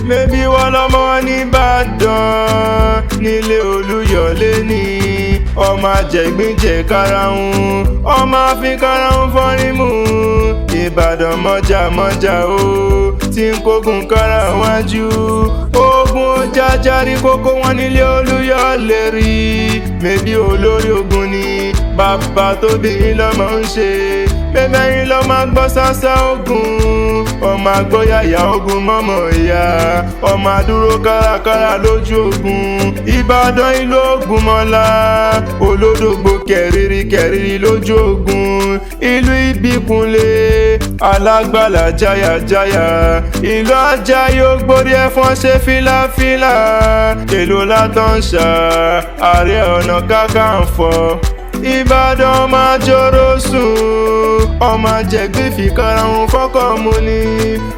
mébí wọ́n lọ́mọ ní Ìbàdàn nílé Olúyọ̀lé ni ọmọ àjẹgbínjẹ karahun ọmọ àfi karahun fọ́rímù Ìbàdàn mọ́jà o tí ń kógun kára wájú ogun jájárí kókó wọn nílé Olúyọ̀lé rí mébí olórí ogun ni bàbá tó bí yín lọ́mọ ń ṣe mẹ́mẹ́rin lọ́mọ gbọ́ sásá ogun ọmọ àgbọ́yàyà ogun mọ́mọ́ ìyá ọmọ àdúró kárakára lójú ogun Ìbàdàn ìlú Ògúnmọ́lá olódògbò kẹ̀rìírí lójú ogun ìlú Ìbíkúnlé alágbàlá jáyàjáyà ìlú Àjàyí Ògbórí ẹ̀fọ́n ṣe fílàfílà èlò látọ̀ǹṣà Ààrẹ Ọ̀nà Kakanfò Ìbàdàn máa jọrọ sùn ọmọ àjẹgbín fi karahun fọ́kọ̀ mu ni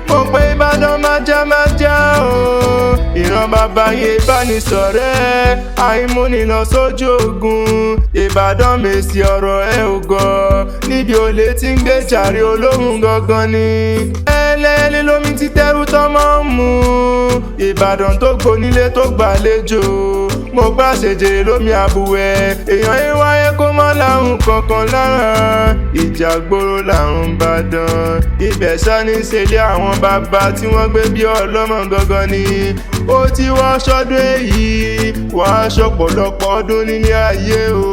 mo pé Ìbàdàn májá o ìran bàbá yẹn ìbánisọ̀rẹ́ àìmúni lọ sójú ogun Ìbàdàn mèsì ọ̀rọ̀ ẹ ò gọ̀ níbi olè tí ń gbé jàre olóhùn gangan ni ẹlẹ́ẹ̀lẹ́ lómi ti tẹ́rù tọ́mọ́ ń mu Ìbàdàn tó gbonílé tó gbàlejò mo gbà ṣèjèrè lómi àbúwẹ̀ èèyàn yín wáyé kó mọ́ láhùn kankan lára ìjà gbòòrò làrùn Ìbàdàn ibẹ̀ sani ṣẹlẹ̀ àwọn bàbá tí wọ́n gbé bí ọlọ́mọ gangan ni ó ti wá ṣọdún èyí wá ṣọ̀pọ̀lọpọ̀ ọdún nílé ayé o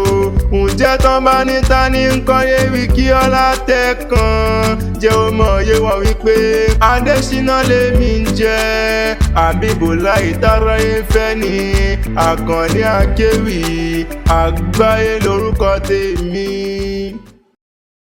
ǹjẹ́ tán bá ní ta ní nǹkan yé wí kí ọlá tẹ̀ kan jẹ́ ó mọ̀ yé wọ́n wípé Adésínà lèmi ń jẹ́ Àbíbùláì táráyé fẹ́ ni Akanni Akewi Agbaye lórúkọ tèmi.